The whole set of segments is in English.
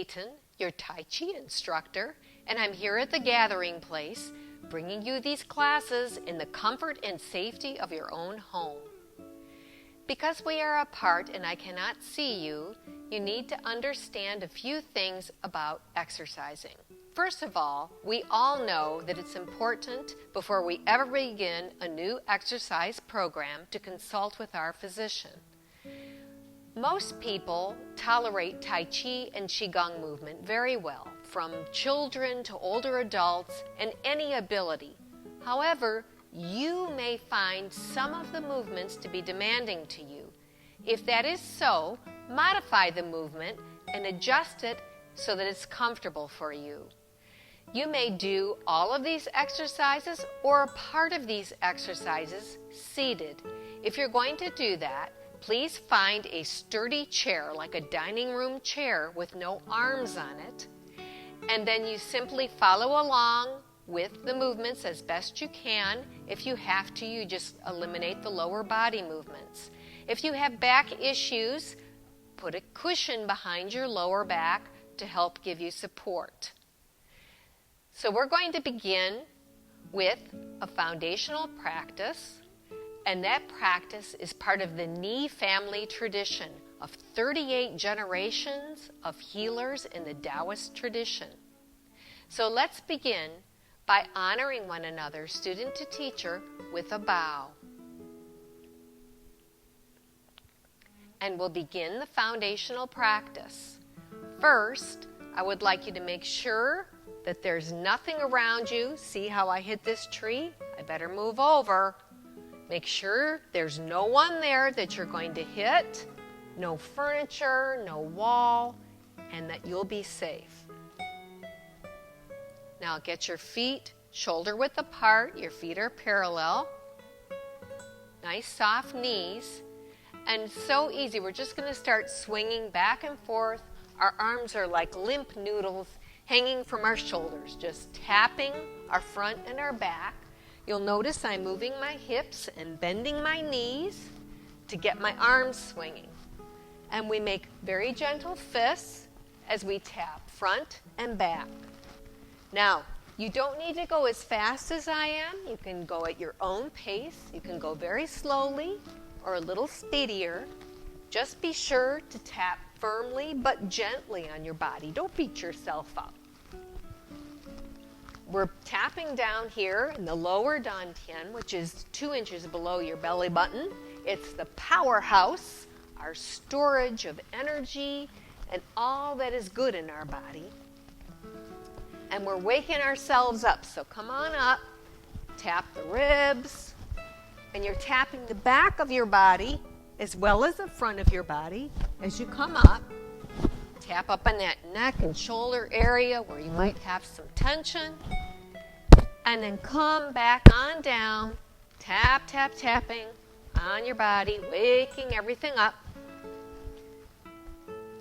Aten, your Tai Chi instructor, and I'm here at the gathering place, bringing you these classes in the comfort and safety of your own home. Because we are apart and I cannot see you, you need to understand a few things about exercising. First of all, we all know that it's important before we ever begin a new exercise program to consult with our physician. Most people tolerate Tai Chi and Qigong movement very well, from children to older adults and any ability. However, you may find some of the movements to be demanding to you. If that is so, modify the movement and adjust it so that it's comfortable for you. You may do all of these exercises or a part of these exercises seated. If you're going to do that, please find a sturdy chair, like a dining room chair with no arms on it, and then you simply follow along with the movements as best you can. If you have to, you just eliminate the lower body movements. If you have back issues, put a cushion behind your lower back to help give you support. So we're going to begin with a foundational practice, and that practice is part of the Ni family tradition of 38 generations of healers in the Taoist tradition. So let's begin by honoring one another, student to teacher, with a bow. And we'll begin the foundational practice. First, I would like you to make sure that there's nothing around you. See how I hit this tree? I better move over. Make sure there's no one there that you're going to hit, no furniture, no wall, and that you'll be safe. Now get your feet shoulder width apart. Your feet are parallel. Nice soft knees. And so easy. We're just going to start swinging back and forth. Our arms are like limp noodles hanging from our shoulders, just tapping our front and our back. You'll notice I'm moving my hips and bending my knees to get my arms swinging. And we make very gentle fists as we tap front and back. Now, you don't need to go as fast as I am. You can go at your own pace. You can go very slowly or a little speedier. Just be sure to tap firmly but gently on your body. Don't beat yourself up. We're tapping down here in the lower dantian, which is 2 inches below your belly button. It's the powerhouse, our storage of energy and all that is good in our body. And we're waking ourselves up. So come on up, tap the ribs, and you're tapping the back of your body as well as the front of your body as you come up. Tap up on that neck and shoulder area where you might have some tension. And then come back on down. Tap, tap, tapping on your body, waking everything up.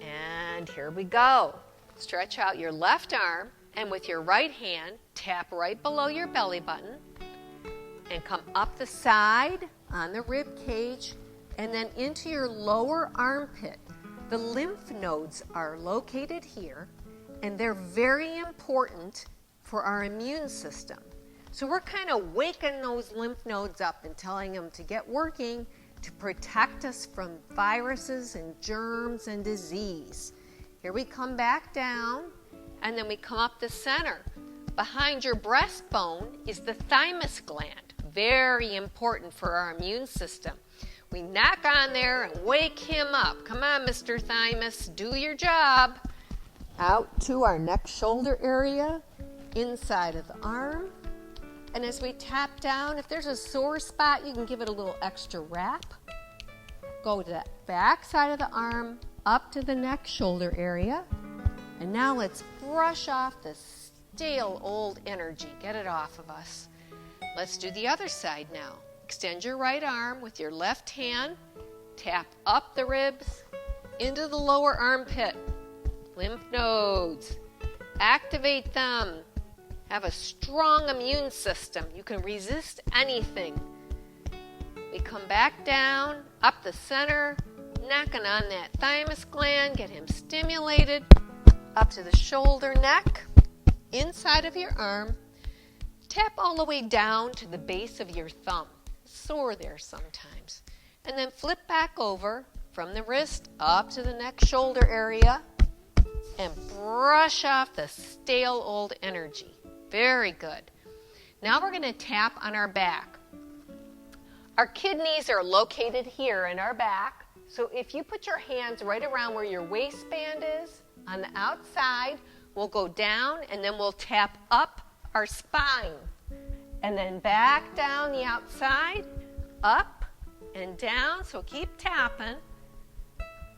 And here we go. Stretch out your left arm, and with your right hand, tap right below your belly button. And come up the side on the rib cage, and then into your lower armpit. The lymph nodes are located here, and they're very important for our immune system. So we're kind of waking those lymph nodes up and telling them to get working to protect us from viruses and germs and disease. Here we come back down, and then we come up the center. Behind your breastbone is the thymus gland, very important for our immune system. We knock on there and wake him up. Come on, Mr. Thymus, do your job. Out to our neck shoulder area, inside of the arm. And as we tap down, if there's a sore spot, you can give it a little extra wrap. Go to that back side of the arm, up to the neck shoulder area. And now let's brush off the stale old energy. Get it off of us. Let's do the other side now. Extend your right arm with your left hand. Tap up the ribs into the lower armpit. Lymph nodes. Activate them. Have a strong immune system. You can resist anything. We come back down, up the center, knocking on that thymus gland, get him stimulated. up to the shoulder, neck, inside of your arm. Tap all the way down to the base of your thumb. Sore there sometimes. And then flip back over from the wrist up to the neck, shoulder area, and brush off the stale old energy. Very good. Now we're going to tap on our back. Our kidneys are located here in our back. So if you put your hands right around where your waistband is, on the outside, we'll go down and then we'll tap up our spine. And then back down the outside, up and down. So keep tapping.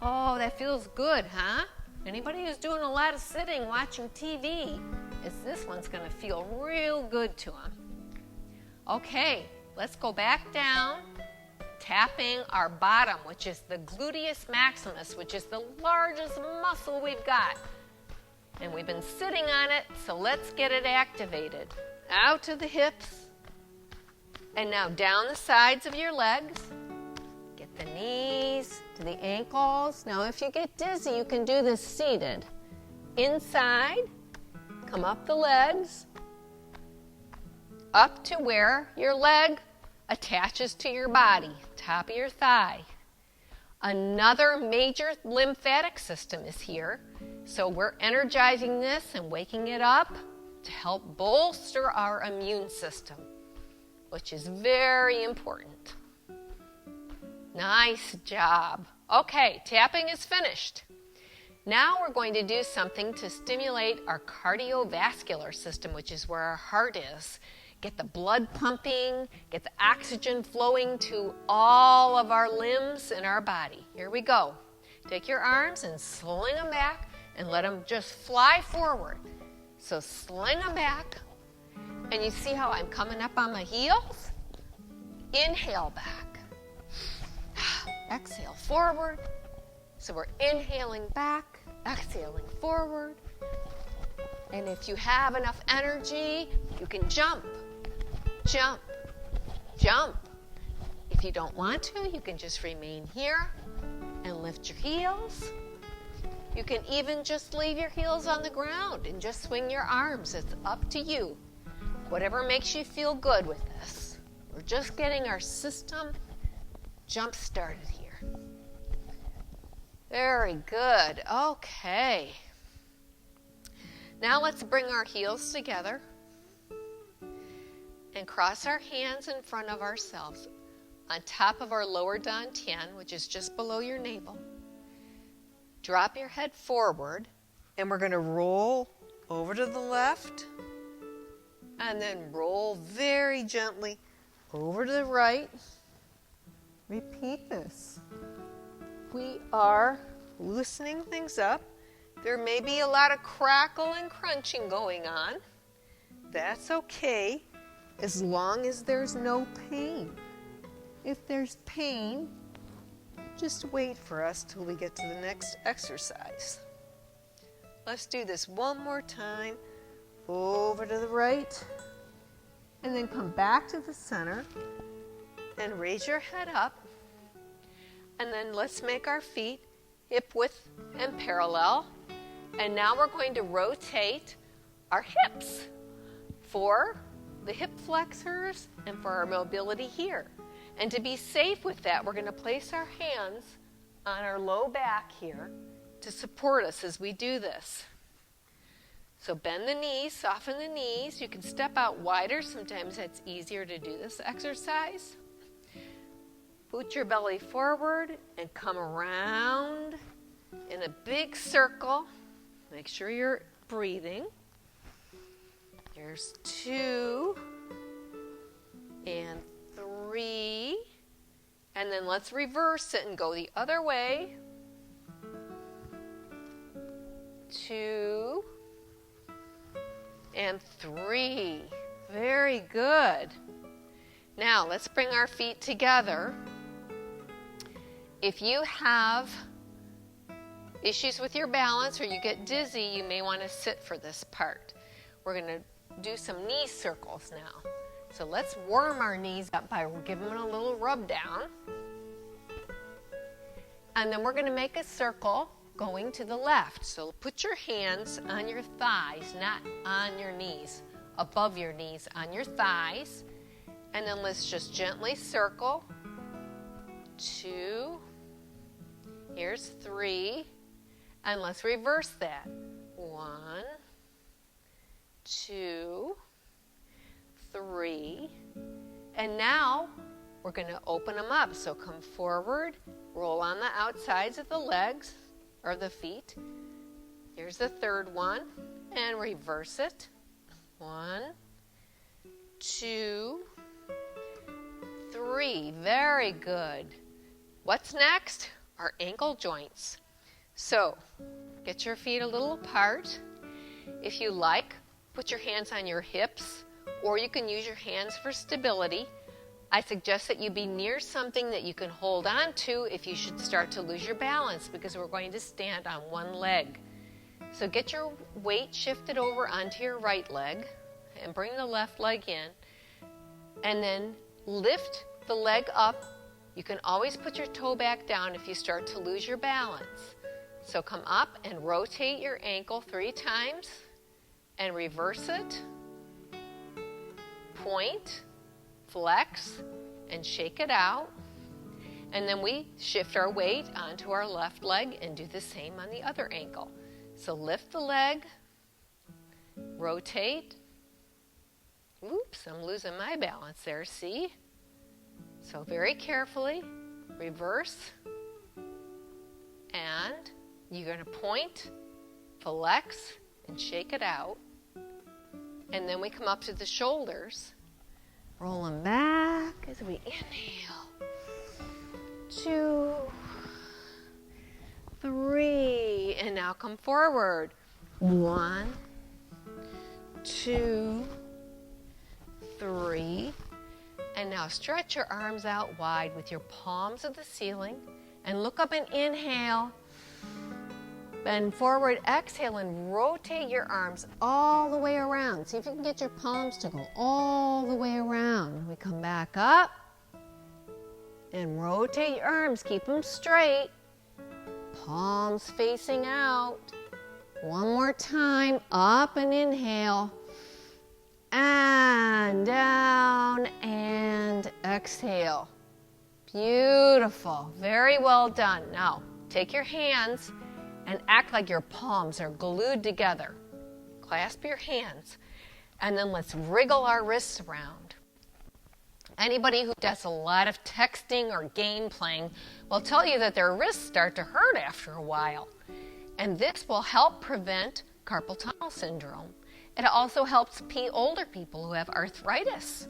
Oh, that feels good, huh? Anybody who's doing a lot of sitting, watching TV, this one's going to feel real good to them. Okay, let's go back down, tapping our bottom, which is the gluteus maximus, which is the largest muscle we've got. And we've been sitting on it, so let's get it activated. Out to the hips, and now down the sides of your legs. Get the knees to the ankles. Now if you get dizzy, you can do this seated. Inside, come up the legs, up to where your leg attaches to your body, top of your thigh. Another major lymphatic system is here, so we're energizing this and waking it up to help bolster our immune system, which is very important. Nice job. Okay, tapping is finished. Now we're going to do something to stimulate our cardiovascular system, which is where our heart is. Get the blood pumping, get the oxygen flowing to all of our limbs in our body. Here we go. Take your arms and sling them back and let them just fly forward. So sling them back, and you see how I'm coming up on my heels? Inhale back. Exhale forward. So we're inhaling back, exhaling forward. And if you have enough energy, you can jump, jump, jump. If you don't want to, you can just remain here and lift your heels. You can even just leave your heels on the ground and just swing your arms. It's up to you. Whatever makes you feel good with this. We're just getting our system jump started here. Very good. Okay. Now let's bring our heels together and cross our hands in front of ourselves on top of our lower dantian, which is just below your navel. Drop your head forward, and we're going to roll over to the left and then roll very gently over to the right. Repeat this. We are loosening things up. There may be a lot of crackle and crunching going on. That's okay, as long as there's no pain. If there's pain, just wait for us till we get to the next exercise. Let's do this one more time. Over to the right, and then come back to the center and raise your head up. And then let's make our feet hip width and parallel. And now we're going to rotate our hips for the hip flexors and for our mobility here. And to be safe with that, we're going to place our hands on our low back here to support us as we do this. So bend the knees, soften the knees. You can step out wider. Sometimes that's easier to do this exercise. Boot your belly forward and come around in a big circle. Make sure you're breathing. There's 2 and 3. And then let's reverse it and go the other way. 2 and 3. Very good. Now let's bring our feet together. If you have issues with your balance or you get dizzy, you may want to sit for this part. We're going to do some knee circles now. So let's warm our knees up by giving them a little rub down. And then we're going to make a circle going to the left. So put your hands on your thighs, not on your knees, above your knees, on your thighs. And then let's just gently circle. 2. Here's 3. And let's reverse that. 1, 2, 3. And now we're going to open them up. So come forward, roll on the outsides of the legs or the feet. Here's the third one. And reverse it. 1, 2, 3. Very good. What's next? Our ankle joints. So get your feet a little apart. If you like, put your hands on your hips, or you can use your hands for stability. I suggest that you be near something that you can hold on to if you should start to lose your balance, because we're going to stand on one leg. So get your weight shifted over onto your right leg and bring the left leg in. And then lift the leg up. You can always put your toe back down if you start to lose your balance. So come up and rotate your ankle 3 times and reverse it. Point, flex, and shake it out. And then we shift our weight onto our left leg and do the same on the other ankle. So lift the leg, rotate. Oops, I'm losing my balance there, see? So very carefully, reverse, and you're going to point, flex, and shake it out. And then we come up to the shoulders. Roll them back as we inhale. 2, 3. And now come forward. 1, 2, 3. And now stretch your arms out wide with your palms of the ceiling. And look up and inhale. Bend forward, exhale, and rotate your arms all the way around. See if you can get your palms to go all the way around. We come back up and rotate your arms. Keep them straight. Palms facing out. One more time. Up and inhale. And down and exhale. Beautiful. Very well done. Now, take your hands and act like your palms are glued together. Clasp your hands, and then let's wriggle our wrists around. Anybody who does a lot of texting or game playing will tell you that their wrists start to hurt after a while. And this will help prevent carpal tunnel syndrome. It also helps older people who have arthritis.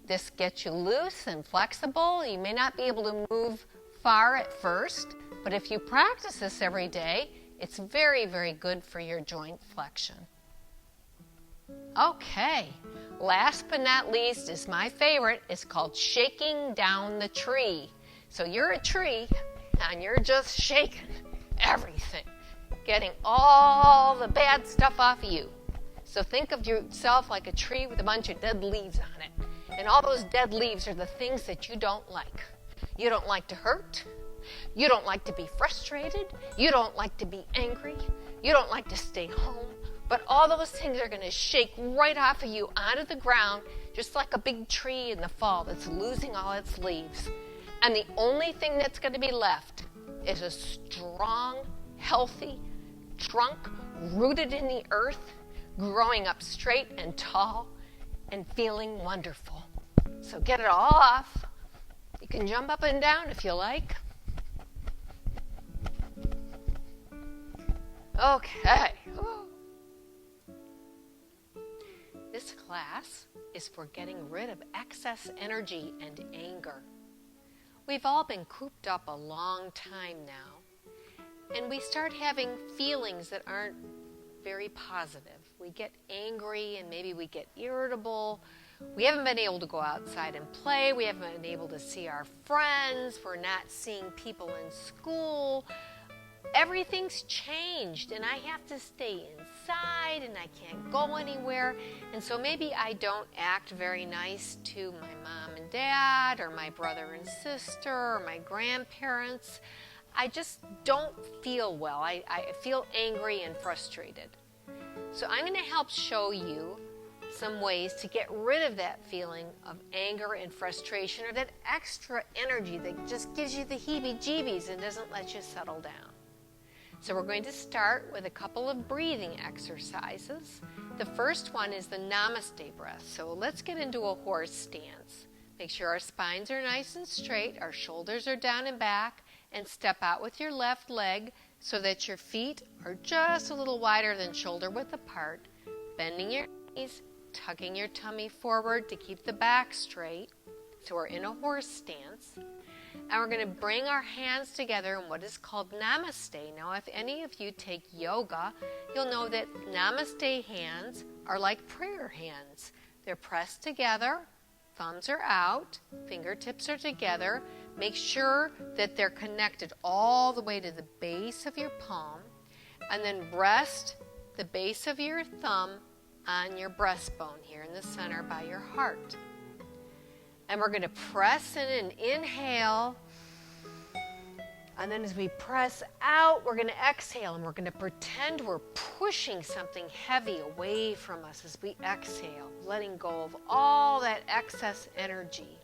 This gets you loose and flexible. You may not be able to move far at first, but if you practice this every day, it's very, very good for your joint flexion. Okay, last but not least is my favorite. It's called shaking down the tree. So you're a tree and you're just shaking everything, getting all the bad stuff off of you. So think of yourself like a tree with a bunch of dead leaves on it. And all those dead leaves are the things that you don't like. You don't like to hurt. You don't like to be frustrated. You don't like to be angry. You don't like to stay home. But all those things are going to shake right off of you onto the ground, just like a big tree in the fall that's losing all its leaves. And the only thing that's going to be left is a strong, healthy trunk rooted in the earth, growing up straight and tall and feeling wonderful. So get it all off. You can jump up and down if you like. Okay. This class is for getting rid of excess energy and anger. We've all been cooped up a long time now, and we start having feelings that aren't very positive. We get angry and maybe we get irritable. We haven't been able to go outside and play. We haven't been able to see our friends. We're not seeing people in school. Everything's changed, and I have to stay inside, and I can't go anywhere. And so maybe I don't act very nice to my mom and dad, or my brother and sister, or my grandparents. I just don't feel well. I feel angry and frustrated. So I'm going to help show you some ways to get rid of that feeling of anger and frustration, or that extra energy that just gives you the heebie-jeebies and doesn't let you settle down. So we're going to start with a couple of breathing exercises. The first one is the Namaste breath. So let's get into a horse stance. Make sure our spines are nice and straight, our shoulders are down and back, and step out with your left leg so that your feet are just a little wider than shoulder width apart, bending your knees, tucking your tummy forward to keep the back straight. So we're in a horse stance. And we're going to bring our hands together in what is called Namaste. Now, if any of you take yoga, you'll know that Namaste hands are like prayer hands. They're pressed together, thumbs are out, fingertips are together. Make sure that they're connected all the way to the base of your palm, and then rest the base of your thumb on your breastbone here in the center by your heart. And we're going to press in and inhale. And then as we press out, we're going to exhale. And we're going to pretend we're pushing something heavy away from us as we exhale, letting go of all that excess energy.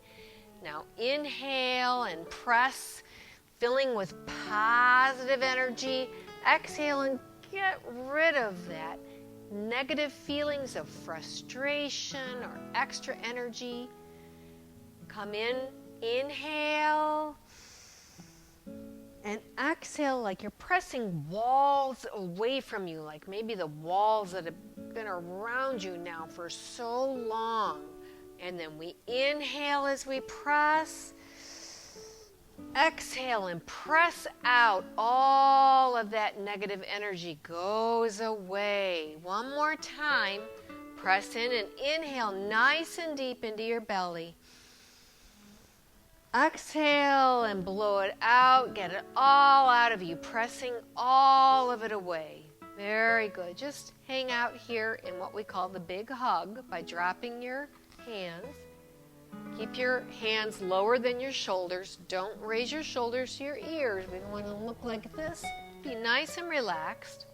Now inhale and press, filling with positive energy. Exhale and get rid of that negative feelings of frustration or extra energy. Come in, inhale, and exhale like you're pressing walls away from you, like maybe the walls that have been around you now for so long. And then we inhale as we press, exhale and press out. All of that negative energy goes away. One more time, press in and inhale nice and deep into your belly. Exhale and blow it out. Get it all out of you, pressing all of it away. Very good. Just hang out here in what we call the big hug by dropping your hands. Keep your hands lower than your shoulders. Don't raise your shoulders to your ears. We don't want to look like this. Be nice and relaxed.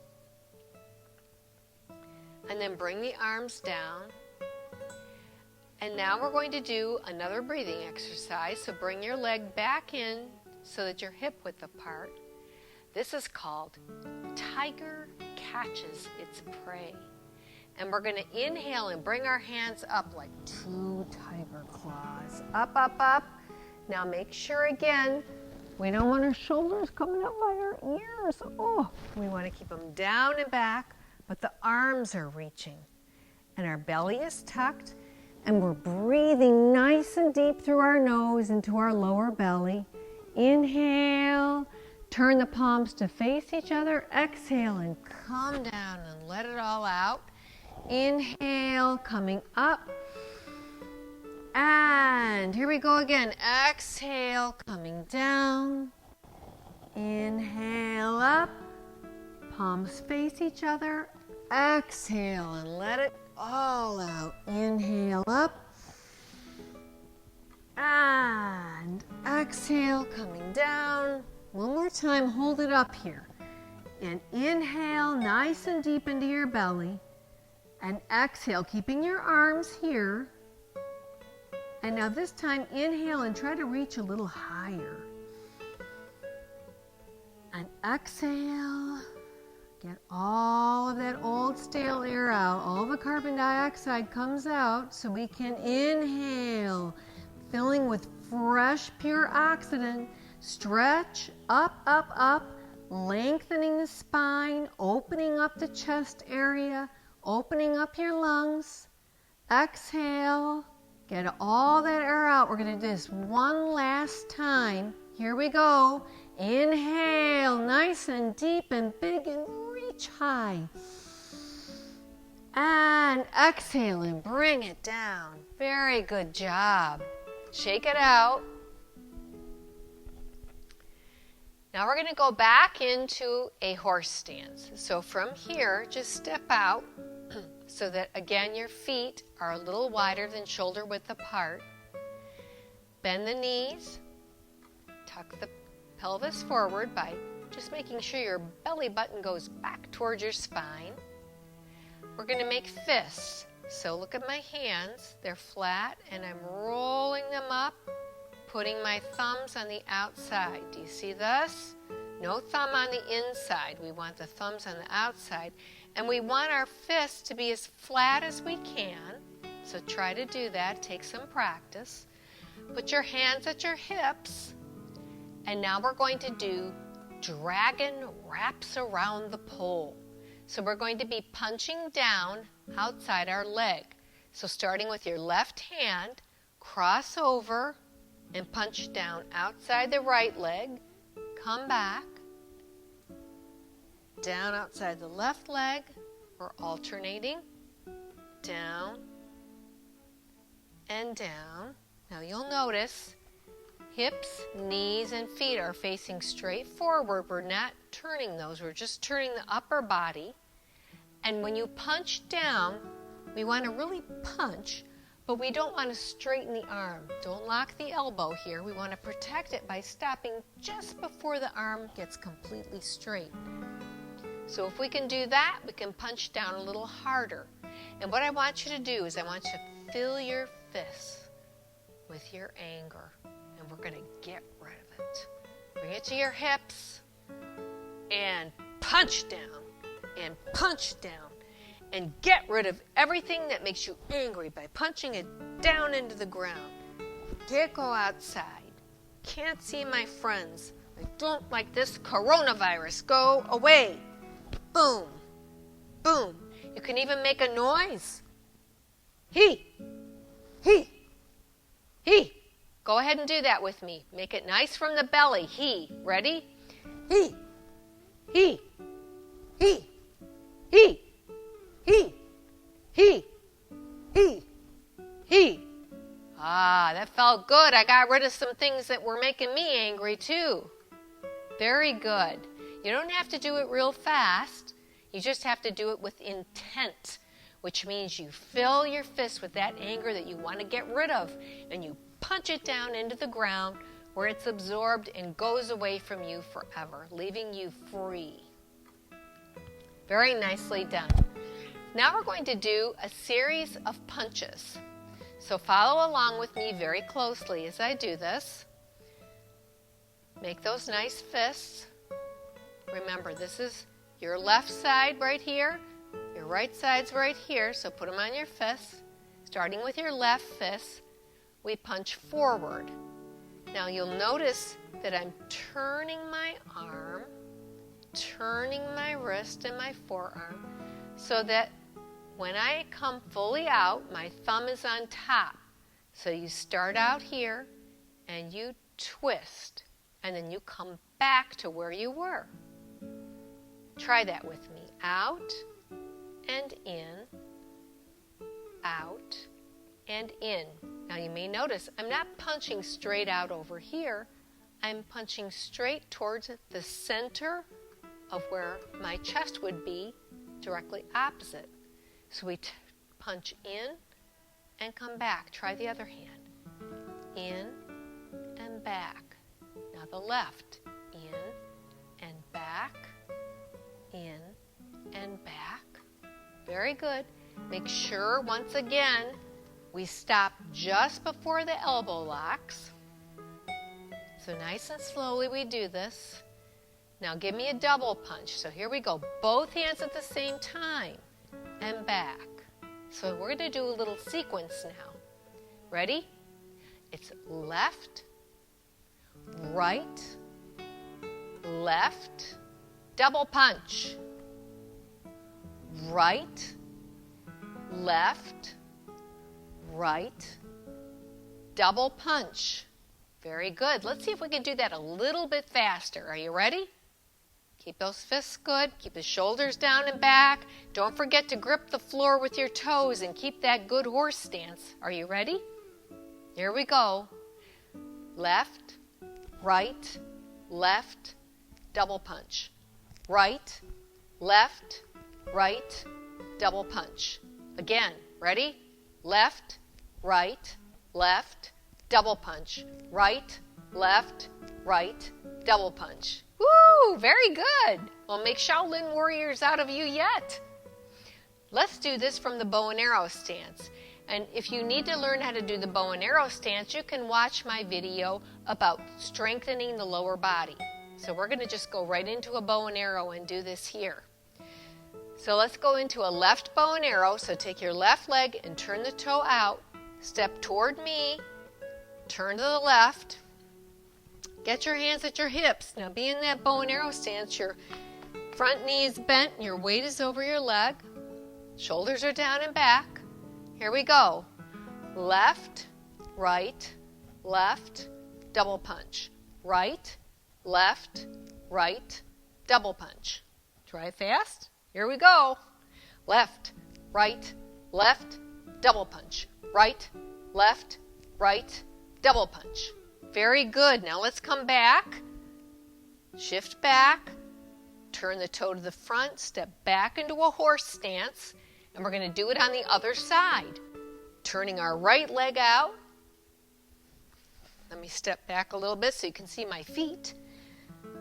And then bring the arms down. And now we're going to do another breathing exercise. So bring your leg back in so that you're hip width apart. This is called Tiger Catches Its Prey. And we're going to inhale and bring our hands up like 2 tiger claws. Up, up, up. Now make sure again, we don't want our shoulders coming up by our ears. Oh, we want to keep them down and back, but the arms are reaching. And our belly is tucked. And we're breathing nice and deep through our nose into our lower belly. Inhale, turn the palms to face each other. Exhale and come down and let it all out. Inhale, coming up. And here we go again. Exhale, coming down. Inhale up. Palms face each other. Exhale and let it all out. Inhale up. And exhale, coming down. One more time, hold it up here. And inhale nice and deep into your belly. And exhale, keeping your arms here. And now this time, inhale and try to reach a little higher. And exhale. Get all of that old stale air out. All the carbon dioxide comes out so we can inhale, filling with fresh, pure oxygen. Stretch up, up, up, lengthening the spine, opening up the chest area, opening up your lungs. Exhale. Get all that air out. We're going to do this one last time. Here we go. Inhale, nice and deep and big and reach high. And exhale and bring it down. Very good job. Shake it out. Now we're going to go back into a horse stance. So from here, just step out so that again your feet are a little wider than shoulder width apart. Bend the knees, tuck the pelvis forward by just making sure your belly button goes back towards your spine. We're going to make fists. So look at my hands. They're flat and I'm rolling them up, putting my thumbs on the outside. Do you see this? No thumb on the inside. We want the thumbs on the outside. And we want our fists to be as flat as we can. So try to do that. Take some practice. Put your hands at your hips. And now we're going to do dragon wraps around the pole. So we're going to be punching down outside our leg. So starting with your left hand, cross over and punch down outside the right leg. Come back. Down outside the left leg. We're alternating. Down and down. Now you'll notice hips, knees, and feet are facing straight forward. We're not turning those. We're just turning the upper body. And when you punch down, we want to really punch, but we don't want to straighten the arm. Don't lock the elbow here. We want to protect it by stopping just before the arm gets completely straight. So if we can do that, we can punch down a little harder. And what I want you to do is I want you to fill your fists with your anger. And we're going to get rid of it. Bring it to your hips and punch down and punch down and get rid of everything that makes you angry by punching it down into the ground. Can't go outside. Can't see my friends. I don't like this coronavirus. Go away. Boom. Boom. You can even make a noise. He. Go ahead and do that with me. Make it nice from the belly. He. Ready? He. Ah, that felt good. I got rid of some things that were making me angry too. Very good. You don't have to do it real fast. You just have to do it with intent, which means you fill your fist with that anger that you want to get rid of, and you punch it down into the ground where it's absorbed and goes away from you forever, leaving you free. Very nicely done. Now we're going to do a series of punches. So follow along with me very closely as I do this. Make those nice fists. Remember, this is your left side right here. Your right side's right here, so put them on your fists. Starting with your left fist, we punch forward. Now you'll notice that I'm turning my arm, turning my wrist and my forearm, so that when I come fully out, my thumb is on top. So you start out here and you twist, and then you come back to where you were. Try that with me. Out and in, out and in. Now you may notice I'm not punching straight out over here. I'm punching straight towards the center of where my chest would be, directly opposite. So we punch in and come back. Try the other hand. In and back. Now the left. In and back. In and back. Very good. Make sure, once again, we stop just before the elbow locks. So nice and slowly we do this. Now give me a double punch. So here we go. Both hands at the same time. And back. So we're going to do a little sequence now. Ready? It's left, right, left, double punch. Right, left, right, double punch. Very good. Let's see if we can do that a little bit faster. Are you ready? Keep those fists good. Keep the shoulders down and back. Don't forget to grip the floor with your toes and keep that good horse stance. Are you ready? Here we go. Left, right, left, double punch. Right, left, right, double punch. Again, ready? Left, right, left, double punch. Right, left, right, double punch. Woo, very good. We'll make Shaolin warriors out of you yet. Let's do this from the bow and arrow stance. And if you need to learn how to do the bow and arrow stance, you can watch my video about strengthening the lower body. So we're going to just go right into a bow and arrow and do this here. So let's go into a left bow and arrow. So take your left leg and turn the toe out. Step toward me. Turn to the left. Get your hands at your hips. Now be in that bow and arrow stance. Your front knee is bent and your weight is over your leg. Shoulders are down and back. Here we go. Left, right, double punch. Right, left, double punch. Try it fast. Here we go. Left, double punch. Right, double punch. Very good. Now let's come back. Shift back. Turn the toe to the front. Step back into a horse stance. And we're going to do it on the other side. Turning our right leg out. Let me step back a little bit so you can see my feet.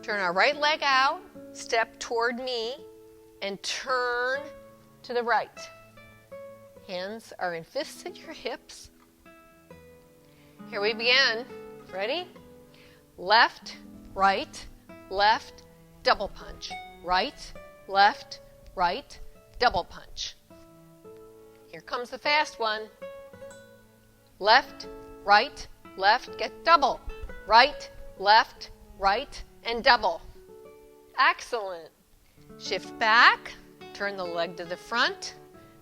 Turn our right leg out. Step toward me. And turn to the right. Hands are in fists at your hips. Here we begin. Ready? Left, double punch. Right, double punch. Here comes the fast one. Left, get double. Right, and double. Excellent. Shift back, turn the leg to the front,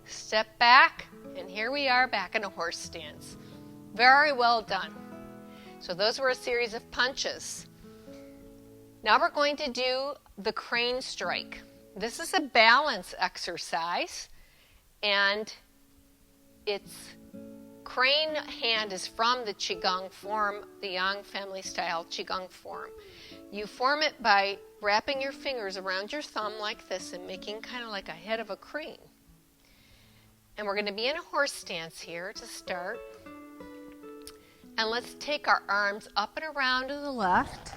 step back, and here we are back in a horse stance. Very well done. So those were a series of punches. Now we're going to do the crane strike. This is a balance exercise, and its crane hand is from the Qigong form, the Yang family style Qigong form. You form it by wrapping your fingers around your thumb like this and making kind of like a head of a crane. And we're going to be in a horse stance here to start. And let's take our arms up and around to the left.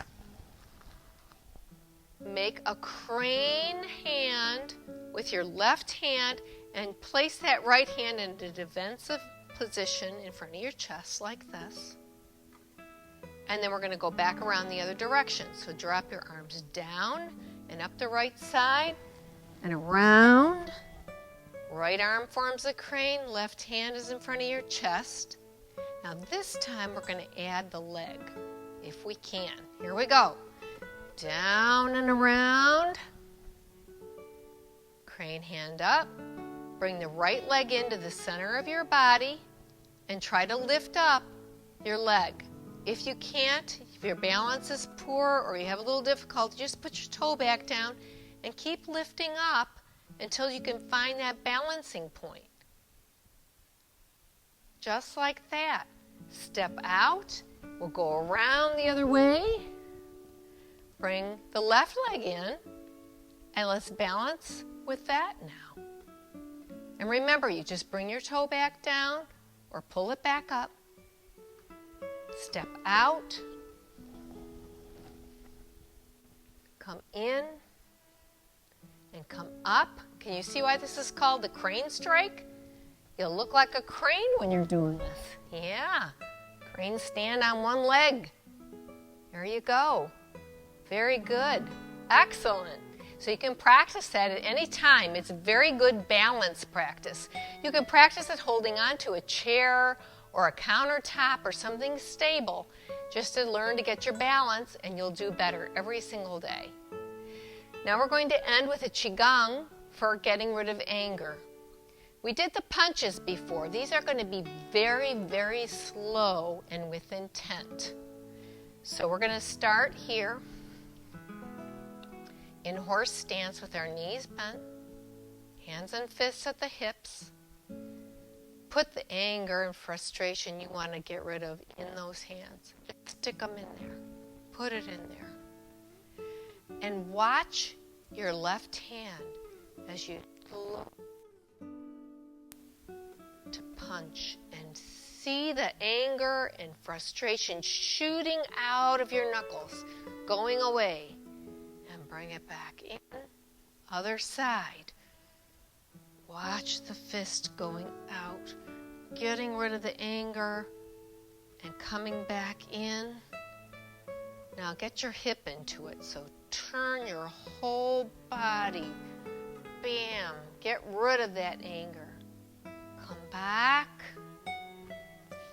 Make a crane hand with your left hand and place that right hand in a defensive position in front of your chest like this. And then we're going to go back around the other direction. So drop your arms down and up the right side and around. Right arm forms a crane, left hand is in front of your chest. Now this time we're going to add the leg, if we can. Here we go. Down and around. Crane hand up. Bring the right leg into the center of your body and try to lift up your leg. If you can't, if your balance is poor or you have a little difficulty, just put your toe back down and keep lifting up until you can find that balancing point. Just like that. Step out. We'll go around the other way. Bring the left leg in. And let's balance with that now. And remember, you just bring your toe back down or pull it back up. Step out. Come in. And come up. Can you see why this is called the crane strike? You'll look like a crane when you're doing this. Yeah. Crane stand on one leg. There you go. Very good. Excellent. So you can practice that at any time. It's a very good balance practice. You can practice it holding on to a chair or a countertop or something stable just to learn to get your balance, and you'll do better every single day. Now we're going to end with a Qigong for getting rid of anger. We did the punches before. These are going to be very, very slow and with intent. So we're going to start here in horse stance with our knees bent, hands and fists at the hips. Put the anger and frustration you want to get rid of in those hands. Just stick them in there. Put it in there. And watch your left hand as you look to punch and see the anger and frustration shooting out of your knuckles, going away, and bring it back in. Other side. Watch the fist going out, getting rid of the anger and coming back in. Now get your hip into it, so turn your whole body. Bam! Get rid of that anger. Come back.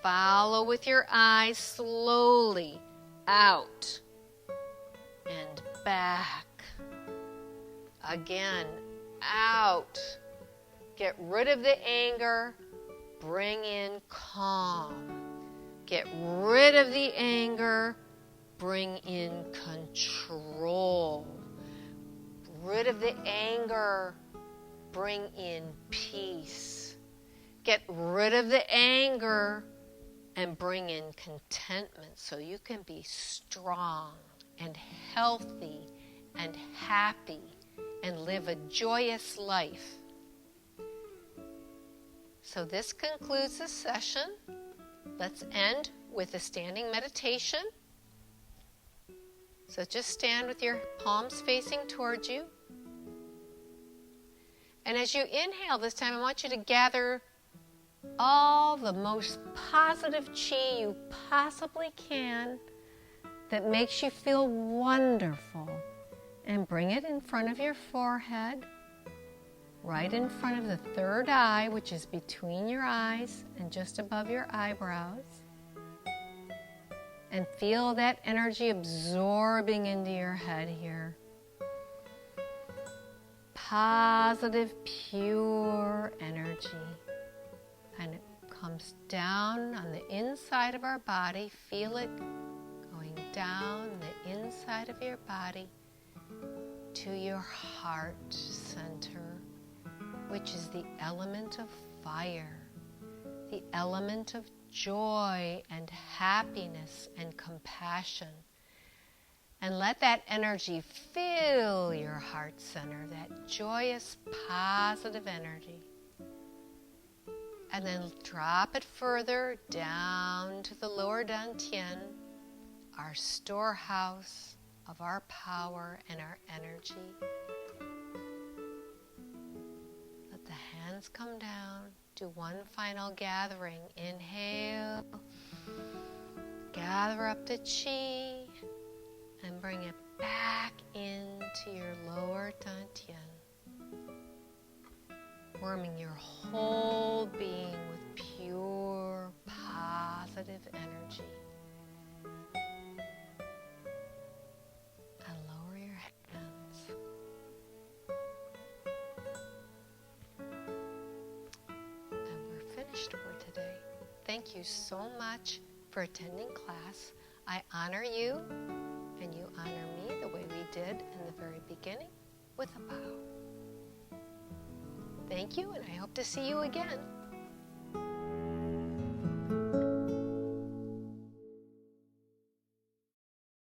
Follow with your eyes slowly out and back. Again, out. Get rid of the anger. Bring in calm. Get rid of the anger. Bring in control. Rid of the anger. Bring in peace. Get rid of the anger and bring in contentment so you can be strong and healthy and happy and live a joyous life. So this concludes the session. Let's end with a standing meditation. So just stand with your palms facing towards you. And as you inhale this time, I want you to gather all the most positive chi you possibly can that makes you feel wonderful. And bring it in front of your forehead, right in front of the third eye, which is between your eyes and just above your eyebrows. And feel that energy absorbing into your head here. Positive, pure energy. And it comes down on the inside of our body. Feel it going down the inside of your body to your heart center, which is the element of fire, the element of joy and happiness and compassion. And let that energy fill your heart center, that joyous, positive energy. And then drop it further down to the lower dantian, our storehouse of our power and our energy. Let the hands come down. Do one final gathering. Inhale. Gather up the chi and bring it back into your lower dantian. Warming your whole being with pure, positive energy. And lower your hands. And we're finished for today. Thank you so much for attending class. I honor you, and you honor me the way we did in the very beginning with a bow. Thank you, and I hope to see you again.